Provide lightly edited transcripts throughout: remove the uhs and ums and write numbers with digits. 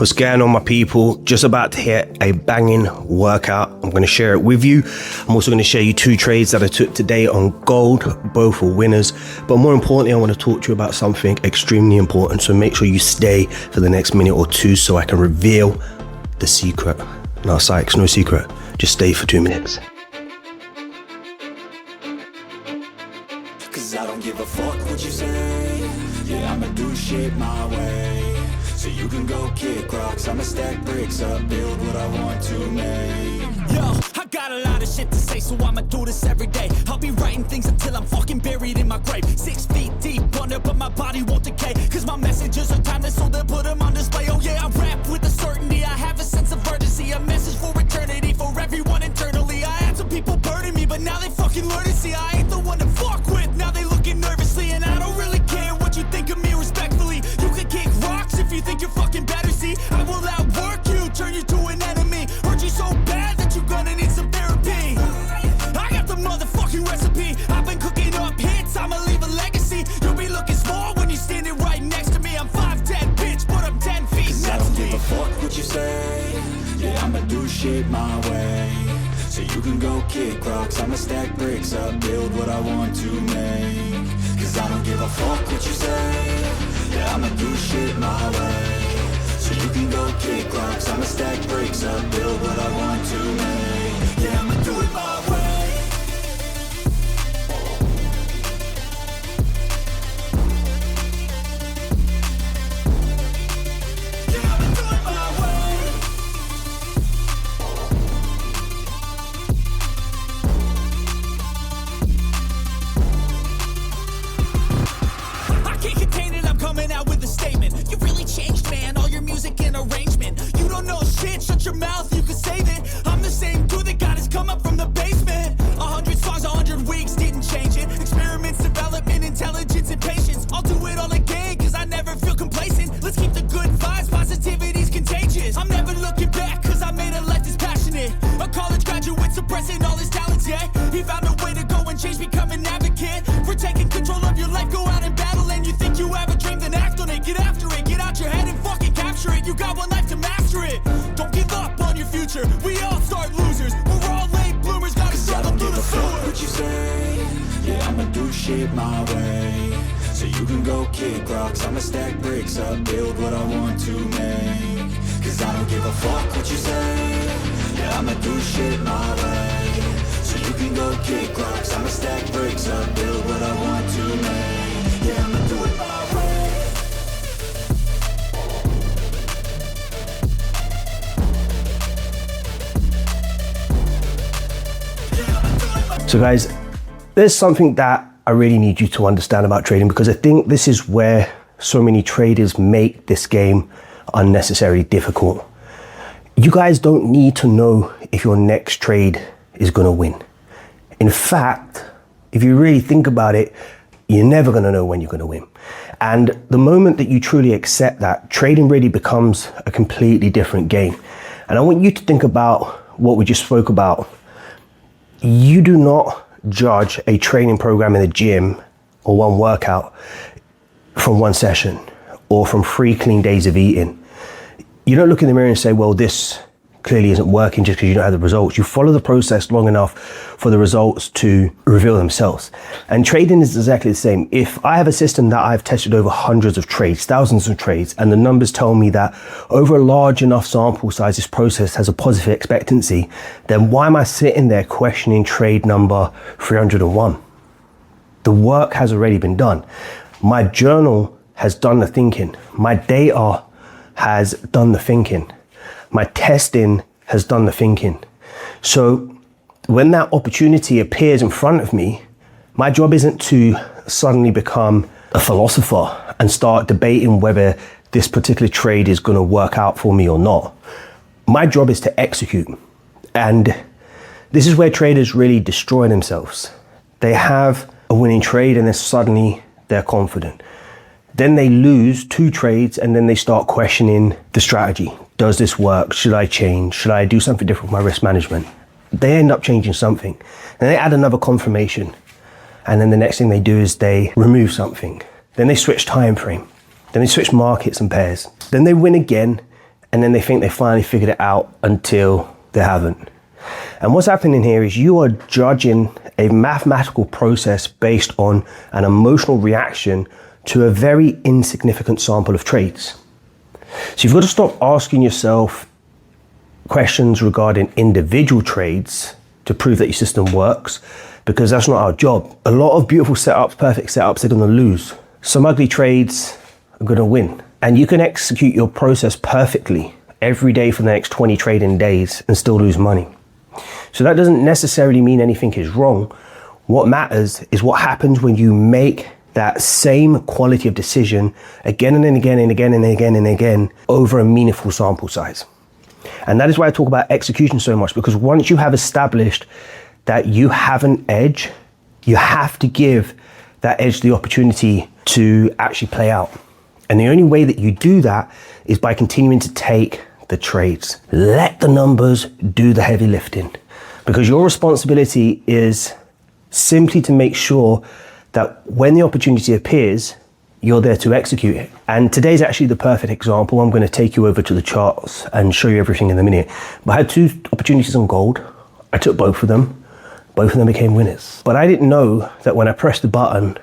What's going on, my people? Just about to hit a banging workout. I'm going to share it with you. I'm also going to share you 2 trades that I took today on gold. Both were winners. But more importantly, I want to talk to you about something extremely important. So make sure you stay for the next minute or 2 so I can reveal the secret. No, psychs, no secret. Just stay for 2 minutes. Cause I don't give a fuck what you say. Yeah, I'ma do shit my way. So you can go kick rocks, I'ma stack bricks up, build what I want to make. Yo, I got a lot of shit to say, so I'ma do this every day. I'll be writing things until I'm fucking buried in my grave. 6 feet deep under, but my body won't decay. Cause my messages are timeless, so they'll put them on display. Oh yeah, I rap with a certainty, I have a sense of urgency. A message for eternity, for everyone internally. I had some people burning me, but now they fucking learn to see I ain't the one to fuck with. Now they looking nervously, and I don't really care what you think of me respectfully. You can kick rocks if you think you're fucking better, see. I will outwork you, turn you to an enemy. Hurt you so bad that you're gonna need some therapy. I got the motherfucking recipe. I've been cooking up hits, I'ma leave a legacy. You'll be looking small when you're standing right next to me. I'm 5'10", bitch, but I'm 10 feet. Cause I don't give a fuck what you say. Yeah, I'ma do shit my way. So you can go kick rocks, I'ma stack bricks up, build what I want to make. Cause I don't give a fuck what you say. Yeah, I'ma do shit my way. So you can go kick rocks, I'ma stack bricks up, build what I want to make. Yeah, I'ma do it my way. Yeah, I'ma do it my way. I can't contain it, I'm coming out with a statement. You really changed, man, all your music and arrangement. You don't know shit, shut your mouth, you can save it. I'm the same dude that got his come up from the basement. 100 songs, 100 weeks, didn't change it. Experiments, development, intelligence, and patience. I'll do it all again, cause I never feel complacent. Let's keep the good vibes, positivity's contagious. I'm never looking back, cause I made a life that's passionate. A college graduate suppressing all his talents, yeah. He found a way to go and change, become an advocate. For taking control of your life, go out and battle. And you think you have a dream, then act on it. Get after it, get out your head and fucking capture it. You got one life to master it. Don't give up on your future, we all start losers. We're all late bloomers, gotta struggle through the Fuck sewer. what you say. Yeah, I'ma do shit my way. So you can go kick rocks, I'ma stack bricks up, build what I want to make. Cause I don't give a fuck what you say. Yeah, I'ma do shit my way. So you can go kick rocks, I'ma stack bricks up, build what I want to make. Yeah, I'ma do it my way. So guys, there's something that I really need you to understand about trading, because I think this is where so many traders make this game unnecessarily difficult. You guys don't need to know if your next trade is going to win. In fact, if you really think about it, you're never going to know when you're going to win. And the moment that you truly accept that, trading really becomes a completely different game. And I want you to think about what we just spoke about. You do not judge a training program in the gym or one workout from one session or from 3 clean days of eating. You don't look in the mirror and say, well, this clearly isn't working just because you don't have the results. You follow the process long enough for the results to reveal themselves. And trading is exactly the same. If I have a system that I've tested over hundreds of trades, thousands of trades, and the numbers tell me that over a large enough sample size, this process has a positive expectancy, then why am I sitting there questioning trade number 301? The work has already been done. My journal has done the thinking. My data has done the thinking. My testing has done the thinking. So when that opportunity appears in front of me, my job isn't to suddenly become a philosopher and start debating whether this particular trade is going to work out for me or not. My job is to execute. And this is where traders really destroy themselves. They have a winning trade and then suddenly they're confident. Then they lose 2 trades and then they start questioning the strategy. Does this work? Should I change? Should I do something different with my risk management? They end up changing something. Then they add another confirmation. And then the next thing they do is they remove something. Then they switch time frame. Then they switch markets and pairs. Then they win again. and then they think they finally figured it out until they haven't. And what's happening here is you are judging a mathematical process based on an emotional reaction to a very insignificant sample of trades. So you've got to stop asking yourself questions regarding individual trades to prove that your system works, because that's not our job. A lot of beautiful setups, perfect setups, they're going to lose. Some ugly trades are going to win. And you can execute your process perfectly every day for the next 20 trading days and still lose money. So that doesn't necessarily mean anything is wrong. What matters is what happens when you make that same quality of decision again and again and again and again and again over a meaningful sample size. And that is why I talk about execution so much, because once you have established that you have an edge, you have to give that edge the opportunity to actually play out. And the only way that you do that is by continuing to take the trades. Let the numbers do the heavy lifting, because your responsibility is simply to make sure that when the opportunity appears, you're there to execute it. And today's actually the perfect example. I'm going to take you over to the charts and show you everything in a minute. But I had two opportunities on gold. I took both of them. Both of them became winners. But I didn't know that when I pressed the button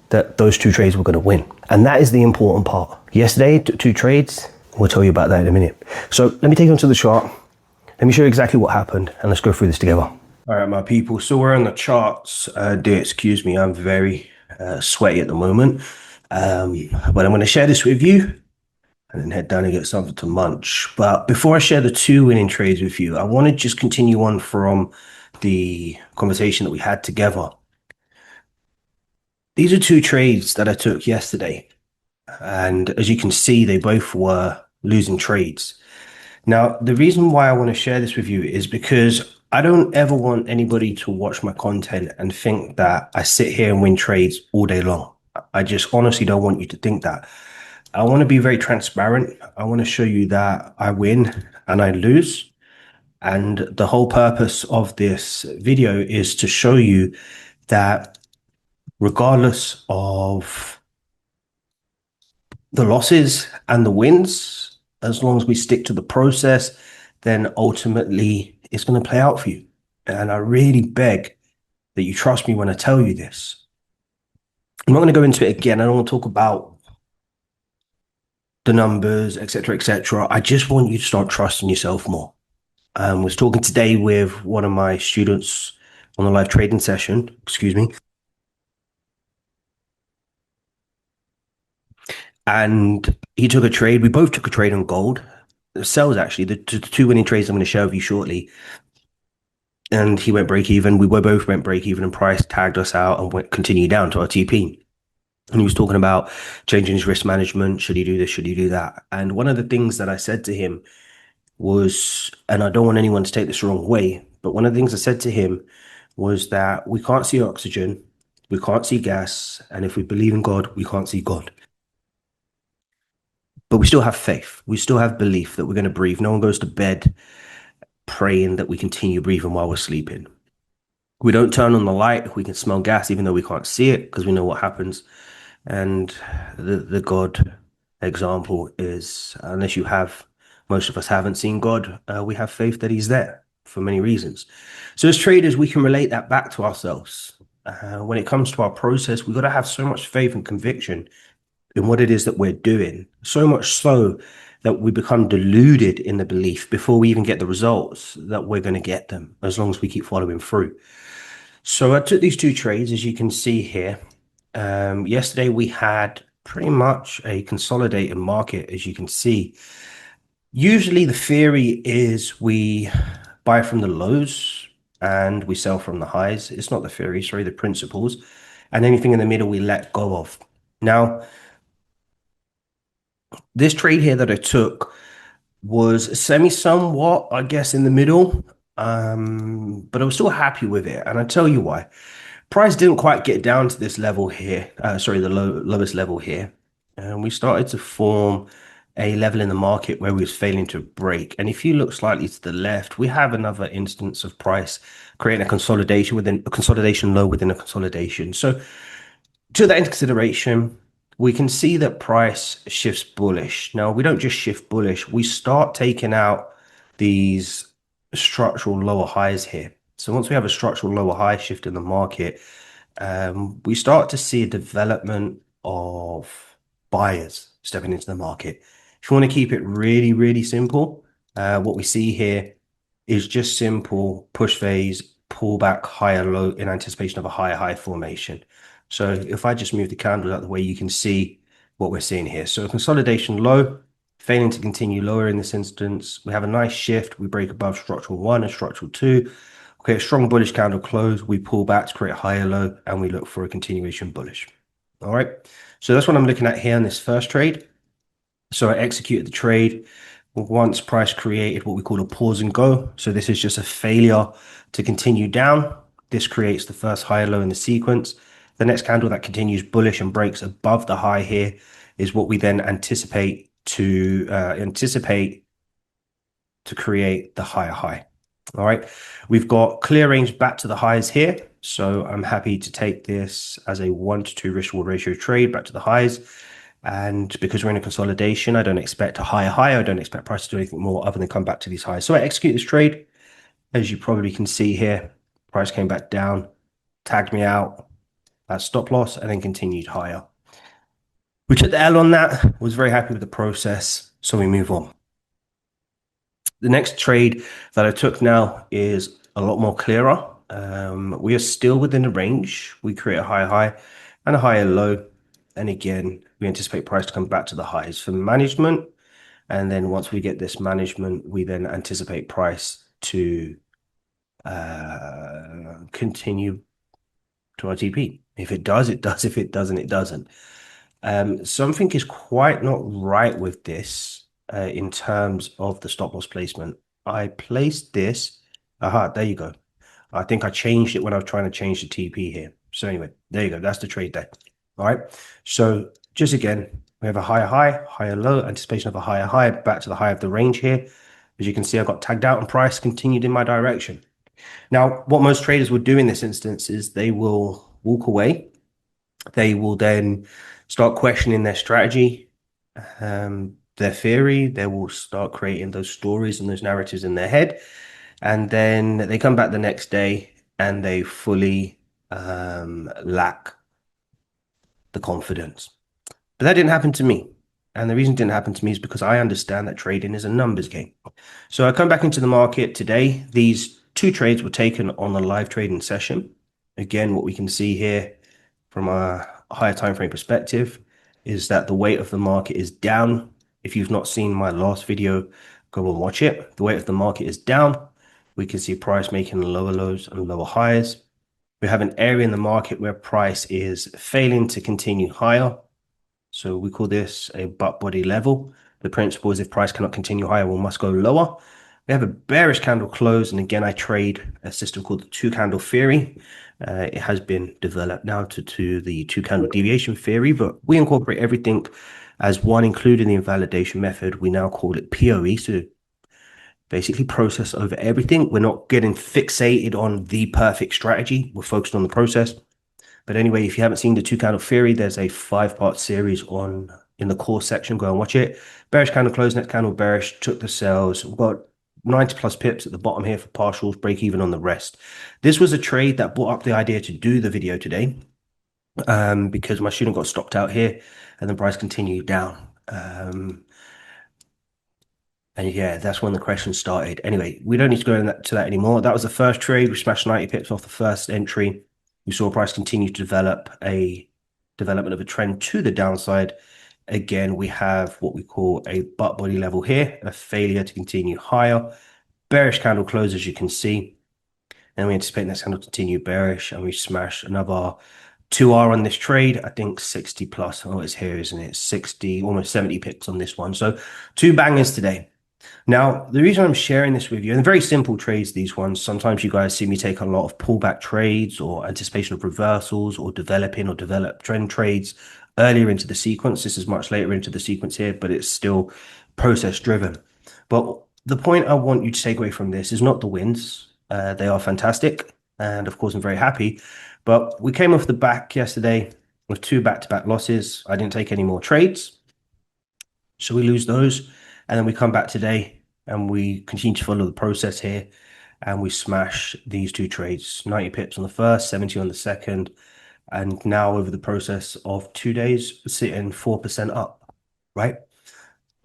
that those two trades were going to win. And that is the important part. Yesterday, took two trades. We'll tell you about that in a minute. So let me take you onto the chart. Let me show you exactly what happened, and let's go through this together. All right, my people. So we're on the charts. Do excuse me, I'm very sweaty at the moment. But I'm going to share this with you and then head down and get something to munch. But before I share the two winning trades with you, I want to just continue on from the conversation that we had together. These are two trades that I took yesterday. And as you can see, they both were losing trades. Now, the reason why I want to share this with you is because I don't ever want anybody to watch my content and think that I sit here and win trades all day long. I just honestly don't want you to think that. I want to be very transparent. I want to show you that I win and I lose. And the whole purpose of this video is to show you that regardless of the losses and the wins, as long as we stick to the process, then ultimately it's going to play out for you. And I really beg that you trust me when I tell you this. I'm not going to go into it again. I don't want to talk about the numbers, etc., etc. I just want you to start trusting yourself more. I was talking today with one of my students on a live trading session, excuse me. And he took a trade. We both took a trade on gold. The sells actually, the two winning trades I'm going to share with you shortly. And he went break even. We both went break even, and price tagged us out and continued down to our TP. And he was talking about changing his risk management. Should he do this? Should he do that? And one of the things that I said to him was, and I don't want anyone to take this the wrong way, but one of the things I said to him was that we can't see oxygen, we can't see gas, and if we believe in God, we can't see God. But we still have faith. We still have belief that we're going to breathe. No one goes to bed praying that we continue breathing while we're sleeping. We don't turn on the light. We can smell gas even though we can't see it, because we know what happens. And the God example is, unless you have, most of us haven't seen God, we have faith that he's there for many reasons. So as traders, we can relate that back to ourselves. When it comes to our process, we've got to have so much faith and conviction in what it is that we're doing, so much so that we become deluded in the belief before we even get the results that we're going to get them, as long as we keep following through. So I took these two trades, as you can see here. Yesterday we had pretty much a consolidated market, as you can see. Usually the theory is we buy from the lows and we sell from the highs. It's not the theory, sorry, the principles. And anything in the middle we let go of. Now, this trade here that I took was somewhat, I guess, in the middle, but I was still happy with it. And I tell you why. Price didn't quite get down to this level here, the lowest level here. And we started to form a level in the market where we was failing to break. And if you look slightly to the left, we have another instance of price creating a consolidation within a consolidation low within a consolidation. So took that into consideration. we can see that price shifts bullish. Now, we don't just shift bullish, we start taking out these structural lower highs here. So once we have a structural lower high shift in the market, we start to see a development of buyers stepping into the market. If you want to keep it really, really simple, what we see here is just simple push phase, pullback, higher low in anticipation of a higher high formation. So if I just move the candles out of the way, you can see what we're seeing here. So consolidation low, failing to continue lower in this instance. We have a nice shift. We break above structural 1 and structural 2. Okay, a strong bullish candle close. We pull back to create a higher low, and we look for a continuation bullish. All right. So that's what I'm looking at here in this first trade. So I executed the trade once price created what we call a pause and go. So this is just a failure to continue down. This creates the first higher low in the sequence. The next candle that continues bullish and breaks above the high here is what we then anticipate to create the higher high. All right, we've got clear range back to the highs here. So I'm happy to take this as a 1-to-2 risk reward ratio trade back to the highs. And because we're in a consolidation, I don't expect a higher high. I don't expect price to do anything more other than come back to these highs. So I execute this trade. As you probably can see here, price came back down, tagged me out at stop loss, and then continued higher. We took the L on that, was very happy with the process, so we move on. The next trade that I took now is a lot more clearer. We are still within the range. We create a higher high and a higher low. And again, we anticipate price to come back to the highs for management. And then once we get this management, we then anticipate price to continue to our TP. If it does, it does. If it doesn't, it doesn't. Something is quite not right with this in terms of the stop loss placement. I placed this. Aha, there you go. I think I changed it when I was trying to change the TP here. So anyway, there you go. That's the trade there. All right. So just again, we have a higher high, higher low, anticipation of a higher high, back to the high of the range here. As you can see, I got tagged out and price continued in my direction. Now, what most traders would do in this instance is they will walk away. They will then start questioning their strategy, their theory. They will start creating those stories and those narratives in their head. And then they come back the next day and they fully lack the confidence. But that didn't happen to me. And the reason it didn't happen to me is because I understand that trading is a numbers game. So I come back into the market today. These two trades were taken on a live trading session. Again, what we can see here from a higher time frame perspective is that the weight of the market is down. If you've not seen my last video, go and watch it. The weight of the market is down. We can see price making lower lows and lower highs. We have an area in the market where price is failing to continue higher. So we call this a butt body level. The principle is if price cannot continue higher, we must go lower. We have a bearish candle close. And again, I trade a system called the two candle theory. It has been developed now to the two candle deviation theory, but we incorporate everything as one, including the invalidation method. We now call it POE. So basically process over everything. We're not getting fixated on the perfect strategy. We're focused on the process. But anyway, if you haven't seen the two candle theory, there's a 5-part series in the course section. Go and watch it. Bearish candle close, next candle bearish, took the sales. We've got 90 plus pips at the bottom here for partials, break even on the rest. This was a trade that brought up the idea to do the video today because my student got stopped out here and the price continued down. And yeah, that's when the question started. Anyway, we don't need to go into that anymore. That was the first trade. We smashed 90 pips off the first entry. We saw price continue to develop a development of a trend to the downside. Again, we have what we call a butt body level here, a failure to continue higher. Bearish candle close, as you can see. And we anticipate this candle to continue bearish, and we smash another 2R on this trade. I think 60 plus. Oh, it's here, isn't it? 60, almost 70 pips on this one. So 2 bangers today. Now, the reason I'm sharing this with you, and very simple trades, these ones, sometimes you guys see me take a lot of pullback trades or anticipation of reversals or developing or develop trend trades earlier into the sequence. This is much later into the sequence here, but it's still process driven. But the point I want you to take away from this is not the wins. They are fantastic. And of course, I'm very happy. But we came off the back yesterday with 2 back-to-back losses. I didn't take any more trades. So we lose those. And then we come back today and we continue to follow the process here. And we smash these 2 trades, 90 pips on the first, 70 on the second. And now over the process of 2 days, sitting 4% up, right?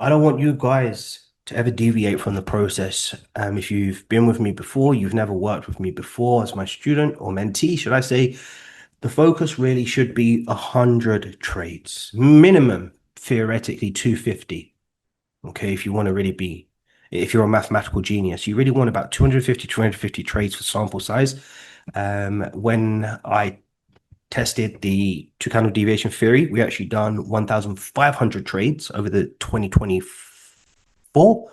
I don't want you guys to ever deviate from the process. If you've been with me before, you've never worked with me before as my student or mentee, should I say, the focus really should be 100 trades, minimum, theoretically 250. Okay, if you want to really be, if you're a mathematical genius, you really want about 250 trades for sample size. When I tested the two candle deviation theory, we actually done 1,500 trades over the 2024.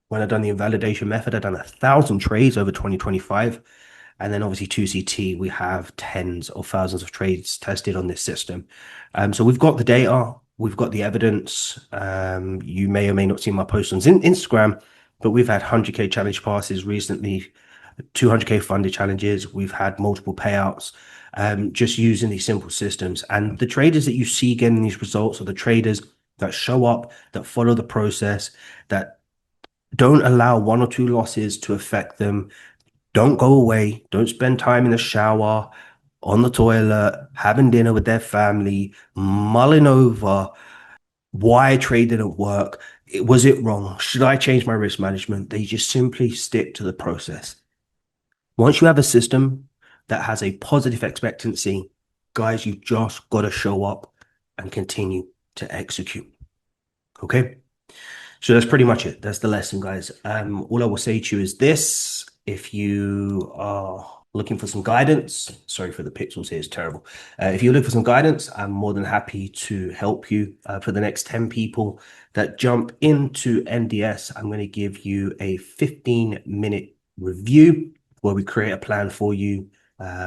When I done the invalidation method, I done 1,000 trades over 2025. And then obviously 2CT, we have tens of thousands of trades tested on this system. So we've got the data, we've got the evidence. You may or may not see my posts on Instagram, but we've had 100K challenge passes recently, 200K funded challenges. We've had multiple payouts just using these simple systems. And the traders that you see getting these results are the traders that show up, that follow the process, that don't allow 1 or 2 losses to affect them. Don't go away. Don't spend time in the shower, on the toilet, having dinner with their family, mulling over why a trade didn't work. Was it wrong? Should I change my risk management? They just simply stick to the process. Once you have a system that has a positive expectancy, guys, you just got to show up and continue to execute. Okay? So that's pretty much it. That's the lesson, guys. All I will say to you is this. If you are looking for some guidance, sorry for the pixels here, it's terrible. If you're looking for some guidance, I'm more than happy to help you. For the next 10 people that jump into NDS, I'm going to give you a 15-minute review where we create a plan for you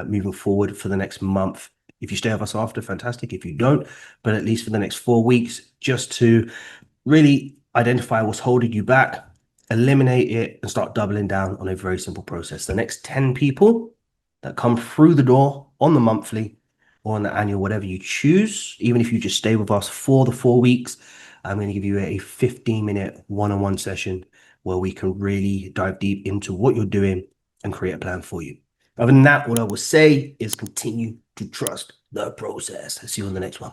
moving forward for the next month. If you stay with us after, fantastic. If you don't, but at least for the next 4 weeks, just to really identify what's holding you back, eliminate it, and start doubling down on a very simple process. The next 10 people that come through the door on the monthly or on the annual, whatever you choose, even if you just stay with us for the 4 weeks, I'm going to give you a 15-minute one-on-one session where we can really dive deep into what you're doing and create a plan for you. Other than that, what I will say is continue to trust the process. See you on the next one.